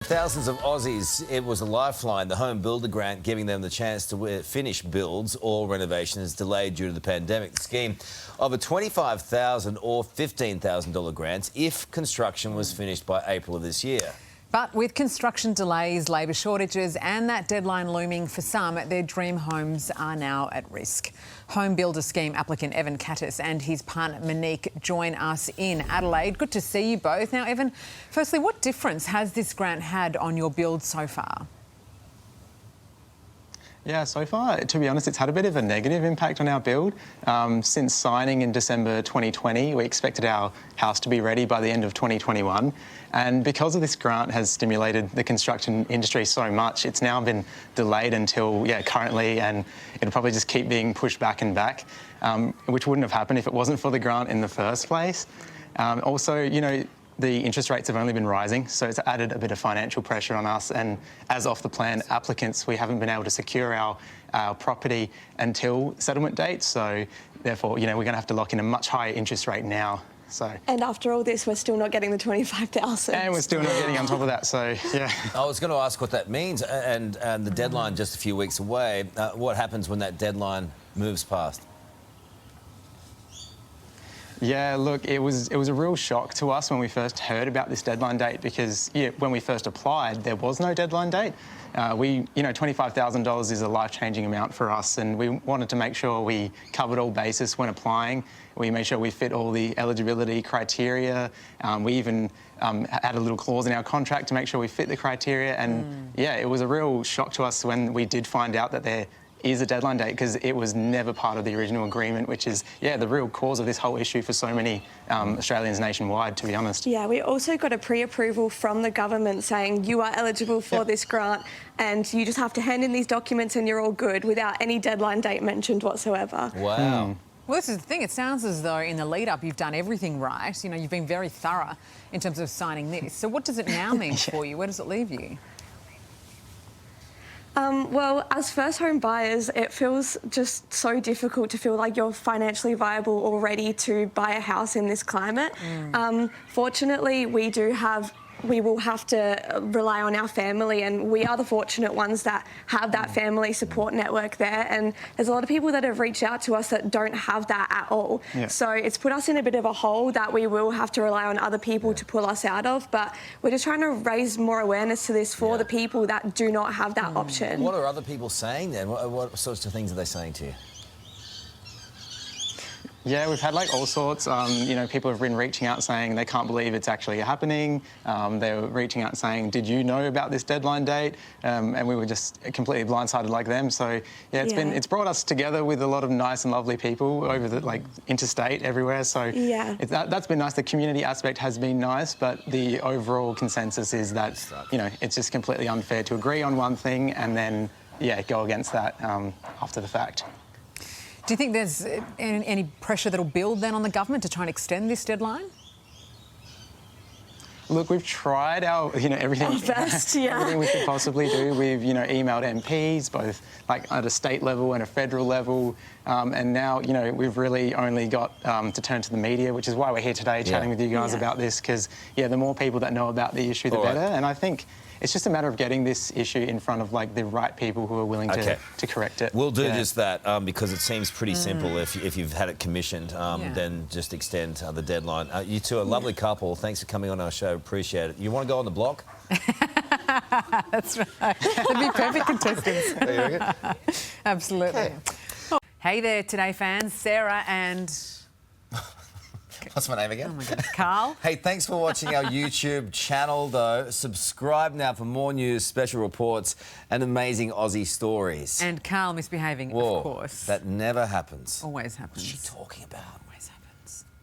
Thousands of Aussies, it was a lifeline. The home builder grant giving them the chance to finish builds or renovations delayed due to the pandemic. The scheme of a $25,000 or $15,000 grants if construction was finished by April of this year. But with construction delays, labour shortages and that deadline looming for some, their dream homes are now at risk. Home builder scheme applicant Evan Kattis and his partner Monique join us in Adelaide. Good to see you both. Now, Evan, firstly, what difference has this grant had on your build so far? Yeah, so far, to be honest, it's had a bit of a negative impact on our build. Since signing in December 2020, we expected our house to be ready by the end of 2021. And because of this grant has stimulated the construction industry so much, it's now been delayed until, currently, and it'll probably just keep being pushed back and back, which wouldn't have happened if it wasn't for the grant in the first place. Also, the interest rates have only been rising, so it's added a bit of financial pressure on us. And as off-the-plan applicants, we haven't been able to secure our property until settlement date. So therefore, we're going to have to lock in a much higher interest rate now. So. And after all this, we're still not getting the $25,000. And we're still not getting on top of that, so yeah. I was going to ask what that means, and the deadline just a few weeks away. What happens when that deadline moves past? Yeah, look, it was a real shock to us when we first heard about this deadline date because when we first applied, there was no deadline date. $25,000 is a life-changing amount for us, and we wanted to make sure we covered all bases when applying. We made sure we fit all the eligibility criteria. We even had a little clause in our contract to make sure we fit the criteria. And it was a real shock to us when we did find out that there is a deadline date, because it was never part of the original agreement, which is, the real cause of this whole issue for so many Australians nationwide, to be honest. Yeah, we also got a pre-approval from the government saying you are eligible for this grant and you just have to hand in these documents and you're all good without any deadline date mentioned whatsoever. Wow. Well, this is the thing. It sounds as though in the lead-up you've done everything right. You've been very thorough in terms of signing this. So what does it now mean for you? Where does it leave you? Well, as first home buyers, it feels just so difficult to feel like you're financially viable or ready to buy a house in this climate. Fortunately, we will have to rely on our family, and we are the fortunate ones that have that family support network there. And there's a lot of people that have reached out to us that don't have that at all. So it's put us in a bit of a hole that we will have to rely on other people to pull us out of. But we're just trying to raise more awareness to this for the people that do not have that option. What are other people saying then? What sorts of things are they saying to you? Yeah, we've had all sorts. People have been reaching out saying they can't believe it's actually happening. They were reaching out saying, "Did you know about this deadline date?" And we were just completely blindsided like them. So it's brought us together with a lot of nice and lovely people over the interstate everywhere. So that's been nice. The community aspect has been nice, but the overall consensus is that it's just completely unfair to agree on one thing and then go against that after the fact. Do you think there's any pressure that'll build then on the government to try and extend this deadline? Look, we've tried everything, our best, everything we could possibly do. We've emailed MPs both at a state level and a federal level, and now we've really only got to turn to the media, which is why we're here today chatting with you guys about this, because the more people that know about the issue, the better. And I think it's just a matter of getting this issue in front of the right people who are willing to correct it. We'll do just that because it seems pretty simple. If you've had it commissioned, then just extend the deadline. You two are a lovely couple. Thanks for coming on our show. Appreciate it. You want to go on the block? That's right. They'd be perfect contestants. There you go. Absolutely. Okay. Hey there, Today fans. Sarah and... What's my name again? Oh, my God. Karl. Hey, thanks for watching our YouTube channel, though. Subscribe now for more news, special reports and amazing Aussie stories. And Karl misbehaving, Whoa, of course. That never happens. Always happens. What's she talking about? Always happens.